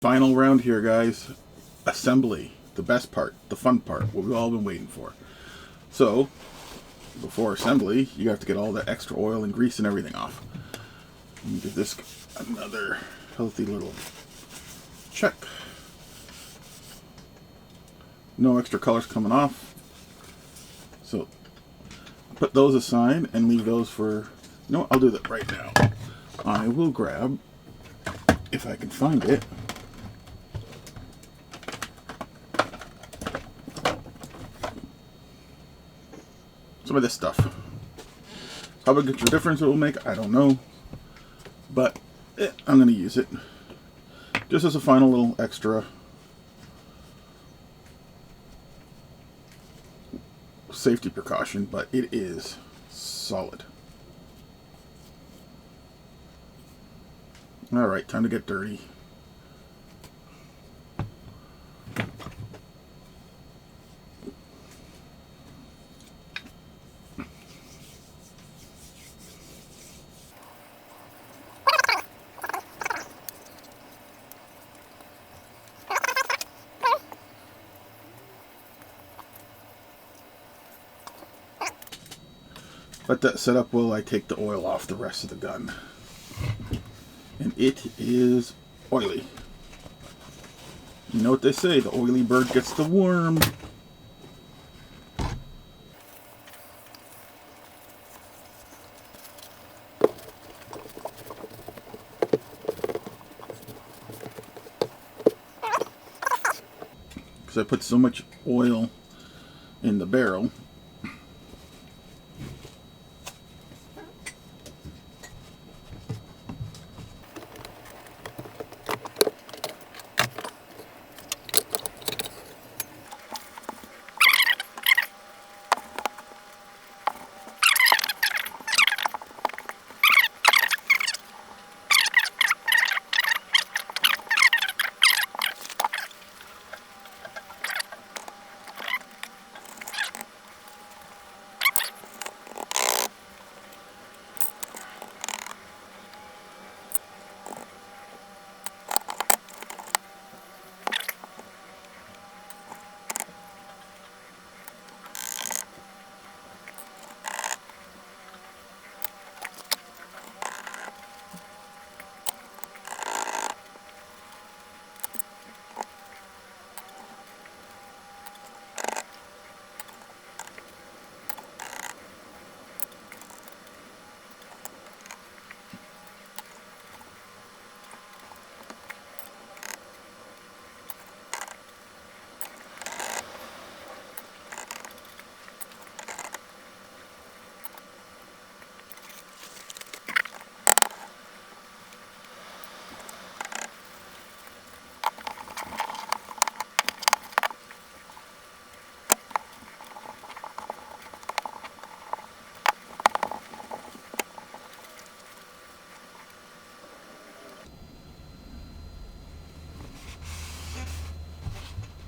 Final round here, guys. Assembly. The best part. The fun part. What we've all been waiting for. So, before assembly, you have to get all the extra oil and grease and everything off. Give this another healthy little check. No extra colors coming off. So, put those aside and leave those for... No, I'll do that right now. I will grab, if I can find it, some of this stuff. How big a difference it will make, I don't know. But I'm going to use it just as a final little extra safety precaution, but it is solid. Alright, time to get dirty. Let that set up while I take the oil off the rest of the gun. And it is oily. You know what they say, the oily bird gets the worm. Because I put so much oil in the barrel.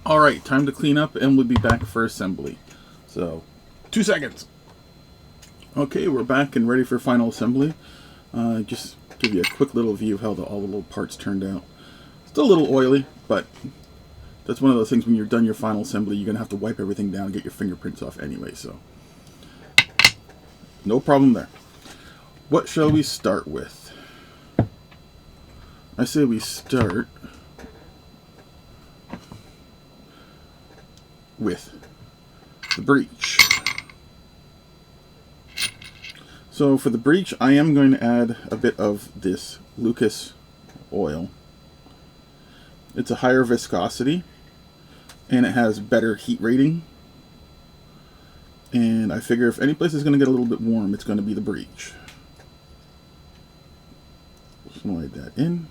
Alright, time to clean up and we'll be back for assembly. So, 2 seconds. Okay, we're back and ready for final assembly. Just give you a quick little view of how all the little parts turned out. Still a little oily, but that's one of those things when you're done your final assembly, you're going to have to wipe everything down and get your fingerprints off anyway, so no problem there. What shall we start with? I say we start with the breech. So for the breech, I am going to add a bit of this Lucas oil. It's a higher viscosity and it has better heat rating. And I figure if any place is going to get a little bit warm, it's going to be the breech. Slide that in.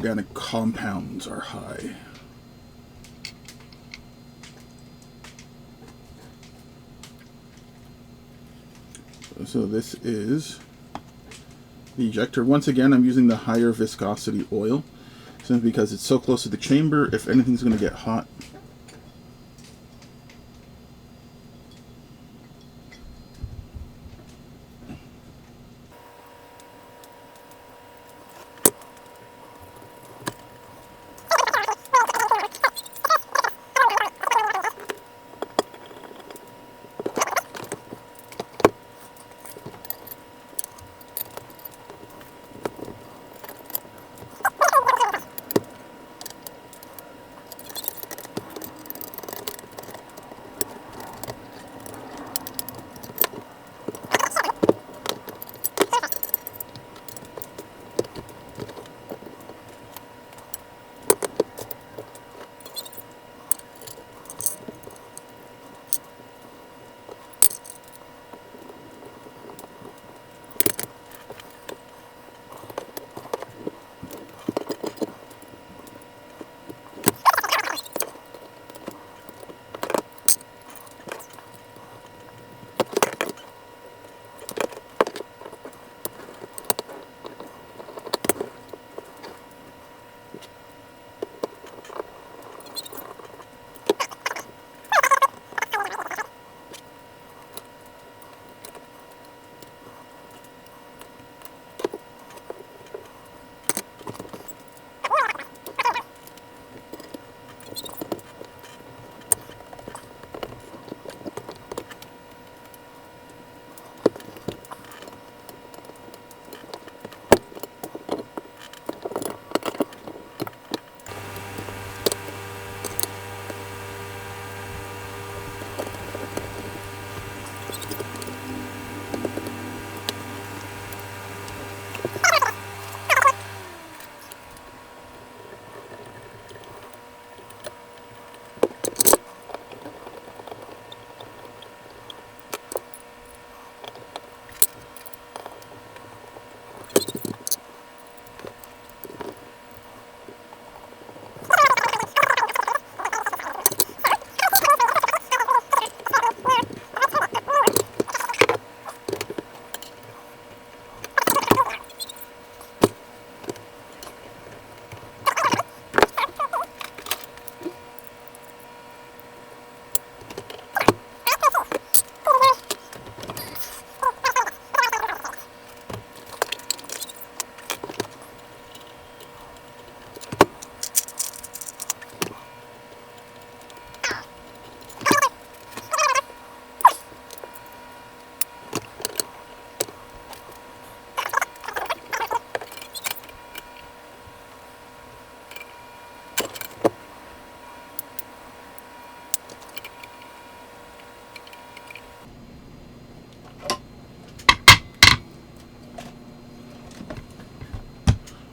organic compounds are high. So this is the ejector. Once again, I'm using the higher viscosity oil, simply because it's so close to the chamber, if anything's going to get hot.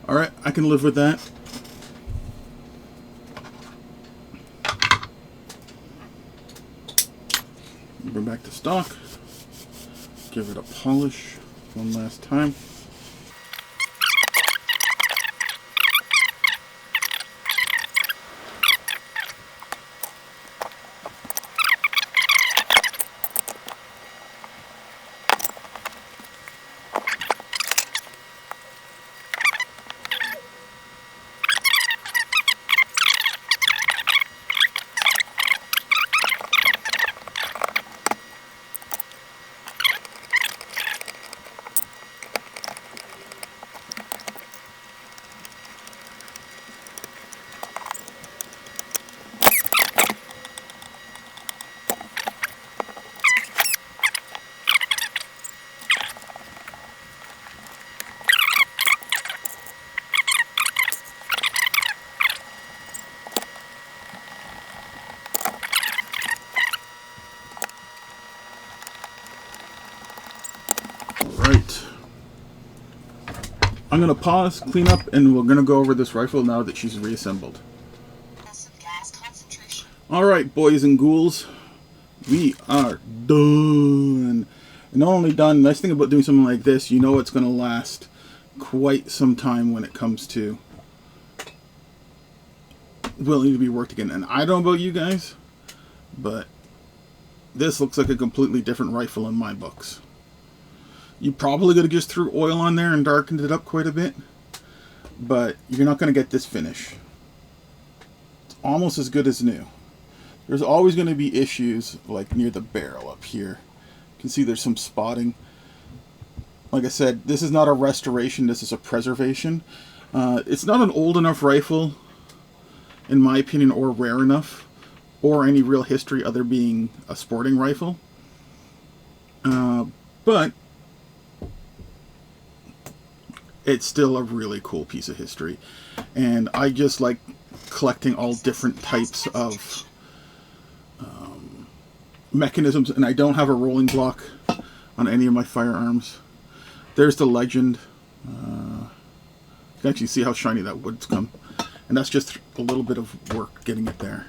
Alright, I can live with that. Bring back to stock. Give it a polish one last time. Right. I'm going to pause, clean up, and we're going to go over this rifle now that she's reassembled. Alright, boys and ghouls. We are done. And not only done, nice thing about doing something like this, you know it's going to last quite some time when it comes to will need to be worked again. And I don't know about you guys, but this looks like a completely different rifle in my books. You probably could have just threw oil on there and darkened it up quite a bit, but you're not going to get this finish. It's almost as good as new. There's always going to be issues like near the barrel up here. You can see there's some spotting. Like I said, this is not a restoration, this is a preservation. It's not an old enough rifle, in my opinion, or rare enough, or any real history other being a sporting rifle. But it's still a really cool piece of history. And I just like collecting all different types of mechanisms, and I don't have a rolling block on any of my firearms. There's the legend. You can actually see how shiny that wood's come. And that's just a little bit of work getting it there.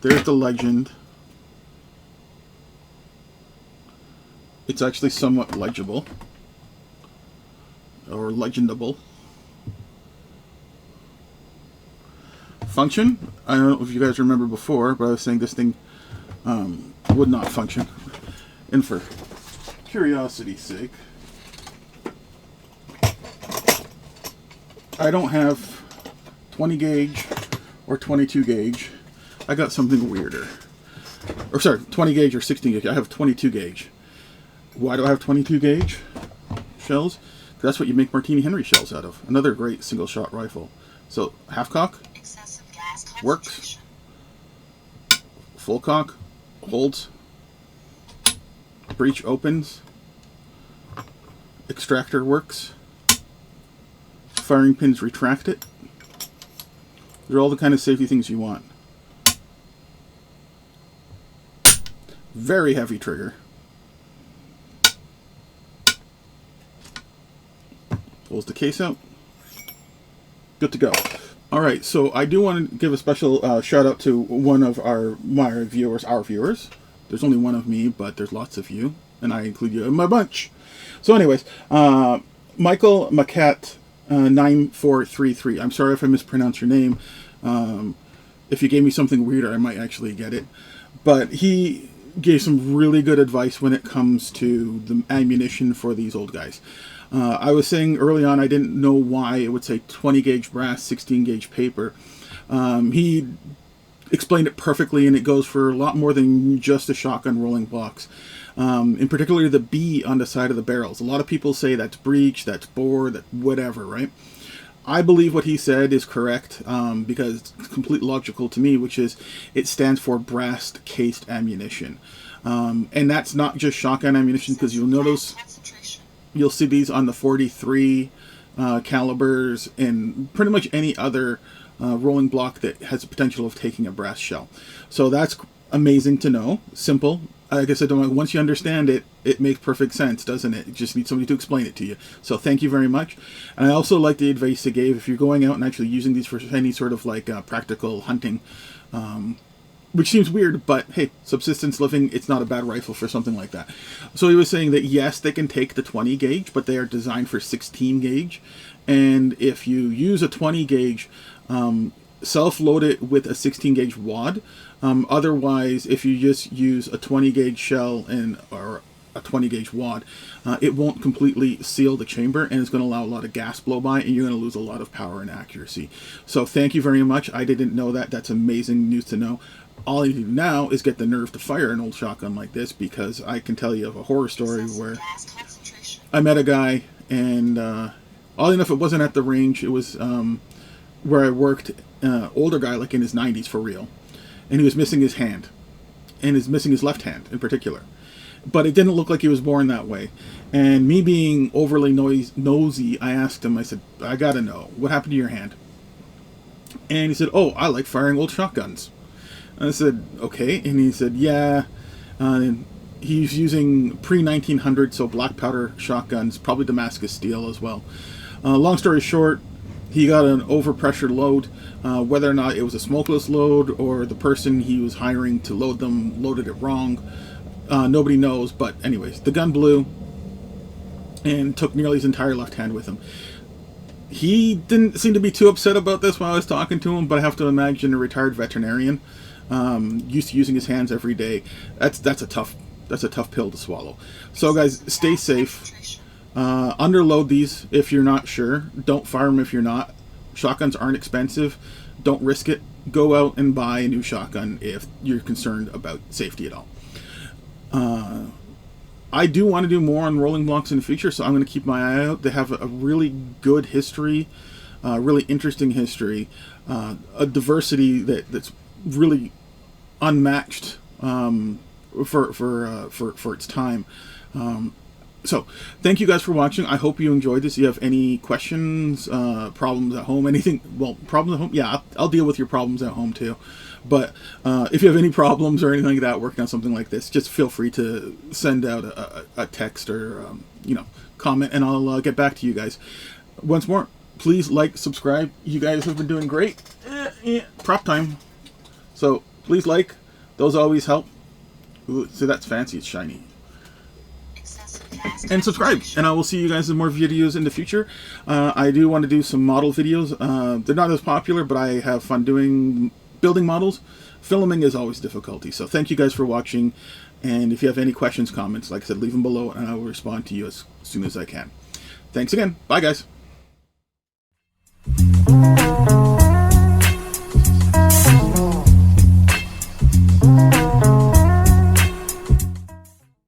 There's the legend. It's actually somewhat legible. Or legendable. Function. I don't know if you guys remember before, but I was saying this thing would not function. And for curiosity's sake, I don't have 20 gauge or 22 gauge. I got something weirder. Or sorry, 20 gauge or 16 gauge. I have 22 gauge. Why do I have 22 gauge shells? That's what you make Martini Henry shells out of. Another great single shot rifle. So half cock works. Full cock holds. Breech opens. Extractor works. Firing pins retract it. They're all the kind of safety things you want. Very heavy trigger. Pulls the case out. Good to go. Alright, so I do want to give a special shout out to one of my viewers, our viewers. There's only one of me, but there's lots of you, and I include you in my bunch. So anyways, Michael Maquette 9433. I'm sorry if I mispronounce your name. If you gave me something weirder, I might actually get it. But he gave some really good advice when it comes to the ammunition for these old guys. I was saying early on I didn't know why it would say 20 gauge brass, 16 gauge paper. He explained it perfectly, and it goes for a lot more than just a shotgun rolling blocks. In particular, the B on the side of the barrels. A lot of people say that's breech, that's bore, that whatever, right? I believe what he said is correct because it's completely logical to me, which is it stands for brass cased ammunition. And that's not just shotgun ammunition, because you'll notice, you'll see these on the 43 calibers and pretty much any other rolling block that has the potential of taking a brass shell. So that's amazing to know. Simple. Like I said, once you understand it, it makes perfect sense, doesn't it? You just need somebody to explain it to you. So thank you very much. And I also like the advice he gave. If you're going out and actually using these for any sort of like practical hunting, which seems weird, but hey, subsistence living, it's not a bad rifle for something like that. So he was saying that yes, they can take the 20 gauge, but they are designed for 16 gauge. And if you use a 20 gauge, self-load it with a 16 gauge wad. Otherwise, if you just use a 20 gauge shell or a 20 gauge wad, it won't completely seal the chamber, and it's going to allow a lot of gas blow by, and you're going to lose a lot of power and accuracy. So thank you very much. I didn't know that. That's amazing news to know. All I need to do now is get the nerve to fire an old shotgun like this, because I can tell you of a horror story where I met a guy, and oddly enough, it wasn't at the range. It was where I worked, older guy, like in his 90s for real. And he was missing his hand. And he's missing his left hand in particular. But it didn't look like he was born that way. And me being overly nosy, I asked him, I said, I gotta know, what happened to your hand? And he said, oh, I like firing old shotguns. And I said, okay. And he said, yeah. He's using pre-1900, so black powder shotguns, probably Damascus steel as well. Long story short, he got an overpressure load. Whether or not it was a smokeless load or the person he was hiring to load them loaded it wrong, nobody knows. But anyways, the gun blew and took nearly his entire left hand with him. He didn't seem to be too upset about this when I was talking to him, but I have to imagine a retired veterinarian, used to using his hands every day. That's a tough pill to swallow. So guys, stay safe. Underload these if you're not sure. Don't fire them if you're not. Shotguns aren't expensive. Don't risk it. Go out and buy a new shotgun if you're concerned about safety at all. I do want to do more on rolling blocks in the future, so I'm going to keep my eye out. They have a really good history, really interesting history, a diversity that's really unmatched for its time. So, thank you guys for watching. I hope you enjoyed this. If you have any questions, problems at home, anything, well, problems at home, yeah, I'll deal with your problems at home too. But if you have any problems or anything like that, working on something like this, just feel free to send out a text or, comment, and I'll get back to you guys. Once more, please like, subscribe. You guys have been doing great. Prop time. So, please like. Those always help. Ooh, see, that's fancy. It's shiny. And subscribe, and I will see you guys in more videos in the future. I do want to do some model videos. They're not as popular, but I have fun doing building models. Filming is always difficulty. So thank you guys for watching, and if you have any questions, comments, like I said, leave them below, and I will respond to you as soon as I can. Thanks again. Bye, guys.